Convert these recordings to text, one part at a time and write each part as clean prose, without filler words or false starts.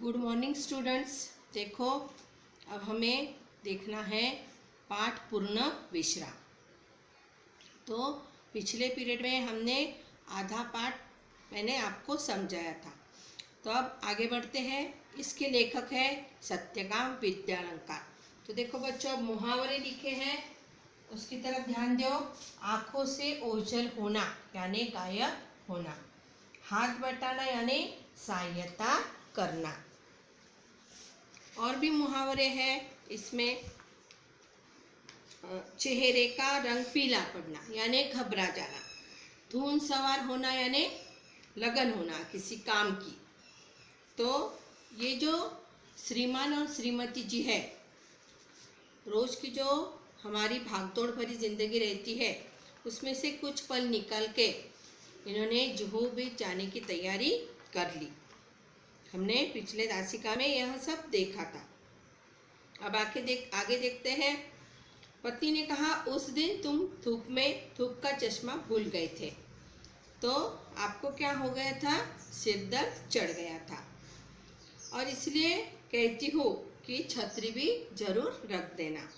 Good morning students. देखो, अब हमें देखना है पाठ पूर्ण विश्राम। तो पिछले पीरियड में हमने आधा पाठ मैंने आपको समझाया था। तो अब आगे बढ़ते हैं। इसके लेखक है सत्यकाम विद्यालंकार। तो देखो बच्चों, अब मुहावरे लिखे हैं, उसकी तरफ ध्यान दो। आँखों से ओझल होना यानी गायब होना, हाथ बटाना यानी सहायता करना। और भी मुहावरे हैं इसमें। चेहरे का रंग पीला पड़ना यानी घबरा जाना, धुंध सवार होना यानी लगन होना किसी काम की। तो ये जो श्रीमान और श्रीमती जी है, रोज की जो हमारी भागदौड़ भरी जिंदगी रहती है, उसमें से कुछ पल निकाल के इन्होंने जुहू बीच जाने की तैयारी कर ली। हमने पिछले दासिका में यह सब देखा था। अब आगे देखते हैं। पत्नी ने कहा, उस दिन तुम धूप का चश्मा भूल गए थे, तो आपको क्या हो गया था? सिर दर्द चढ़ गया था, और इसलिए कहती हूँ कि छतरी भी जरूर रख देना।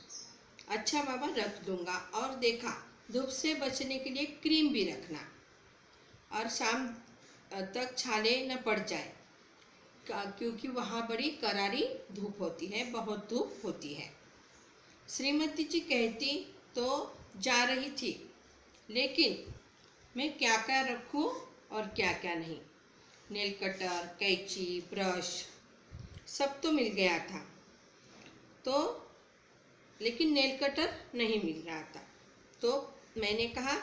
अच्छा बाबा, रख दूंगा। और देखा, धूप से बचने के लिए क्रीम भी रखना, और शाम तक छाले न पड़ जाए, क्योंकि वहाँ बड़ी करारी धूप होती है, बहुत धूप होती है। श्रीमती जी कहती तो जा रही थी, लेकिन मैं क्या क्या रखूं और क्या क्या नहीं। नेल कटर, कैंची, ब्रश सब तो मिल गया था, तो लेकिन नेल कटर नहीं मिल रहा था। तो मैंने कहा,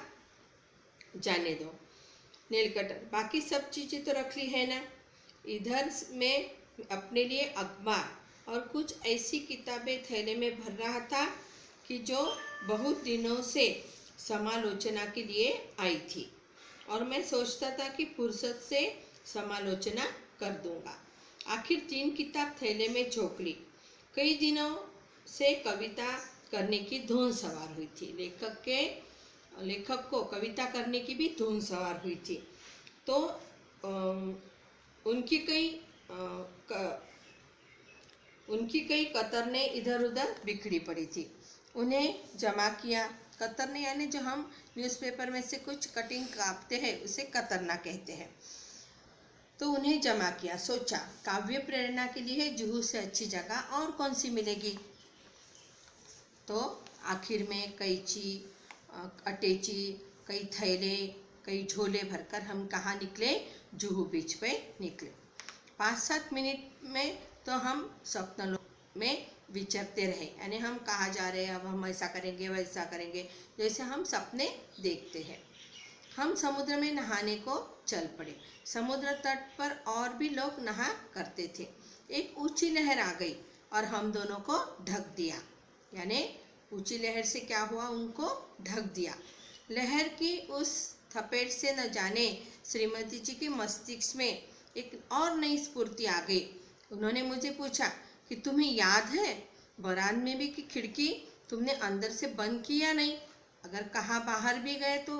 जाने दो, नेल कटर, बाकी सब चीज़ें तो रख ली है ना। इधर मैं अपने लिए अखबार और कुछ ऐसी किताबें थैले में भर रहा था कि जो बहुत दिनों से समालोचना के लिए आई थी, और मैं सोचता था कि फुर्सत से समालोचना कर दूंगा। आखिर 3 किताब थैले में झोंक ली। कई दिनों से कविता करने की धुन सवार हुई थी। लेखक को कविता करने की भी धुन सवार हुई थी। तो उनकी कई कतरने इधर उधर बिखरी पड़ी थी। उन्हें जमा किया। कतरने यानी जो हम न्यूज़पेपर में से कुछ कटिंग काटते हैं, उसे कतरना कहते हैं। तो उन्हें जमा किया। सोचा, काव्य प्रेरणा के लिए जुहू से अच्छी जगह और कौन सी मिलेगी। तो आखिर में कैंची, अटैची, कई थैले, कई झोले भरकर हम कहाँ निकले? जुहू बीच पे निकले। 5-7 मिनट में तो हम स्वप्न में विचरते रहे, यानी हम कहाँ जा रहे हैं, अब हम ऐसा करेंगे वैसा करेंगे, जैसे हम सपने देखते हैं। हम समुद्र में नहाने को चल पड़े। समुद्र तट पर और भी लोग नहा करते थे। एक ऊंची लहर आ गई और हम दोनों को ढक दिया। यानी ऊंची लहर से क्या हुआ? उनको ढक दिया। लहर की उस थपेट से न जाने श्रीमती जी के मस्तिष्क में एक और नई स्फूर्ति आ गई। उन्होंने मुझे पूछा कि तुम्हें याद है बरात में भी कि खिड़की तुमने अंदर से बंद की या नहीं? अगर कहाँ बाहर भी गए तो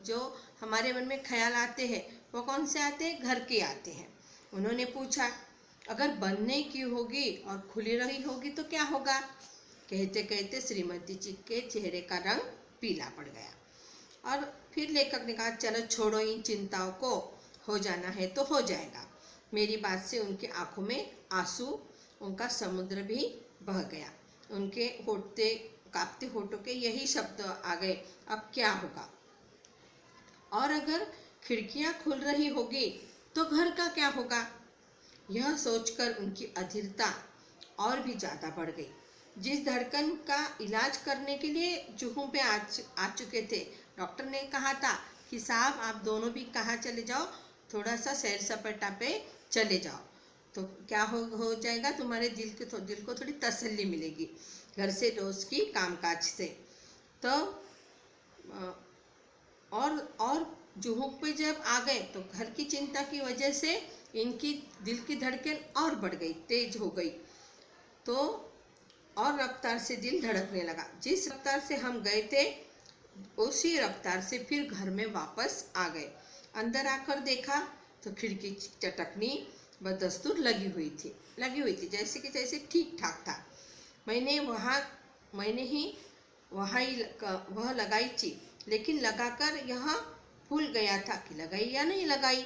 जो हमारे मन में ख्याल आते हैं वो कौन से आते हैं? घर के आते हैं। उन्होंने पूछा, अगर बंद नहीं की होगी और खुली रही होगी तो क्या होगा? कहते कहते श्रीमती जी के चेहरे का रंग पीला पड़ गया। और फिर लेखक ने कहा, चलो छोड़ो इन चिंताओं को, हो जाना है तो हो जाएगा। मेरी बात से उनकी आंखों में आंसू, उनका समुद्र भी बह गया। उनके कांपते होठों के यही शब्द आ गए, अब क्या होगा? और अगर खिड़कियां खुल रही होगी तो घर का क्या होगा? यह सोचकर उनकी अधीरता और भी ज़्यादा बढ़ गई। जिस धड़कन का इलाज करने के लिए जुहू पे आ चुके थे, डॉक्टर ने कहा था कि साहब आप दोनों भी कहाँ चले जाओ, थोड़ा सा सैर सपाटा पे चले जाओ, तो क्या हो जाएगा? तुम्हारे दिल को थोड़ी तसल्ली मिलेगी घर से रोज की कामकाज से। तो और जुहू पे जब आ गए तो घर की चिंता की वजह से इनकी दिल की धड़कन और बढ़ गई, तेज हो गई। तो और रफ्तार से दिल धड़कने लगा। जिस रफ्तार से हम गए थे उसी रफ्तार से फिर घर में वापस आ गए। अंदर आकर देखा तो खिड़की चटकनी, बदस्तूर लगी हुई थी, जैसे कि जैसे ठीक ठाक था। मैंने वह लगाई थी, लेकिन लगाकर यह भूल गया था कि लगाई या नहीं लगाई।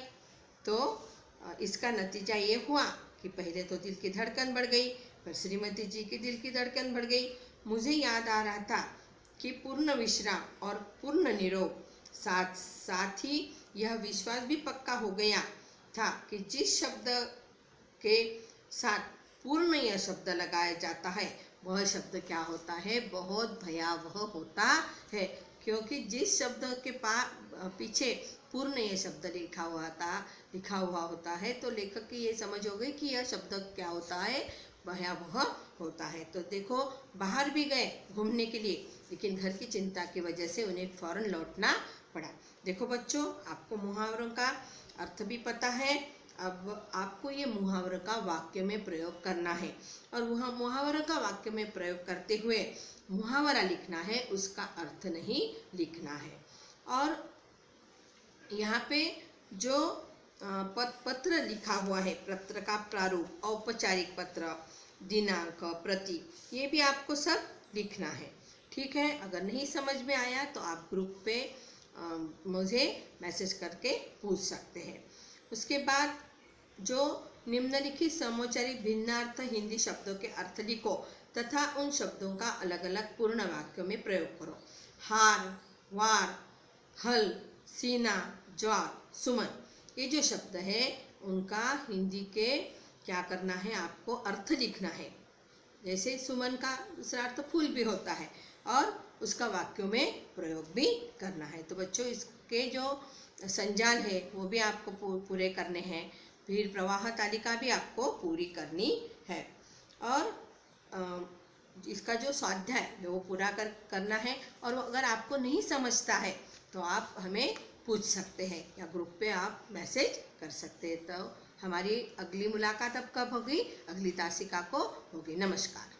तो इसका नतीजा ये हुआ कि पहले तो दिल की धड़कन बढ़ गई, पर श्रीमती जी की दिल की धड़कन बढ़ गई। मुझे याद आ रहा था कि पूर्ण विश्राम और पूर्ण निरोग, साथ साथ ही यह विश्वास भी पक्का हो गया था कि जिस शब्द के साथ पूर्ण यह शब्द लगाया जाता है, वह शब्द क्या होता है, बहुत भयावह होता है। क्योंकि जिस शब्द के पीछे पूर्ण यह शब्द लिखा हुआ होता है, तो लेखक की ये समझ हो गई कि यह शब्द क्या होता है, भयावह होता है। तो देखो, बाहर भी गए घूमने के लिए, लेकिन घर की चिंता की वजह से उन्हें फौरन लौटना पड़ा। देखो बच्चों, आपको मुहावरों का अर्थ भी पता है। अब आपको ये मुहावरों का वाक्य में प्रयोग करना है, और वह मुहावरों का वाक्य में प्रयोग करते हुए मुहावरा लिखना है, उसका अर्थ नहीं लिखना है। और यहाँ पे जो पत्र लिखा हुआ है, पत्र का प्रारूप, औपचारिक पत्र, दिनांक, प्रति, ये भी आपको सब लिखना है। ठीक है, अगर नहीं समझ में आया तो आप ग्रुप पे मुझे मैसेज करके पूछ सकते हैं। उसके बाद जो निम्नलिखित समोच्चारित भिन्नार्थ हिंदी शब्दों के अर्थ लिखो तथा उन शब्दों का अलग अलग पूर्ण वाक्यों में प्रयोग करो। हार, वार, हल, सीना, ज्वार, सुमन, ये जो शब्द है उनका हिंदी के क्या करना है, आपको अर्थ लिखना है। जैसे सुमन का दूसरा अर्थ फूल भी होता है, और उसका वाक्यों में प्रयोग भी करना है। तो बच्चों, इसके जो संजाल है वो भी आपको पूरे करने हैं। फिर प्रवाह तालिका भी आपको पूरी करनी है, और इसका जो स्वाध्याय है वो पूरा करना है। और अगर आपको नहीं समझता है तो आप हमें पूछ सकते हैं, या ग्रुप पे आप मैसेज कर सकते हैं। तो हमारी अगली मुलाकात अब कब होगी? अगली तासिका को होगी। नमस्कार।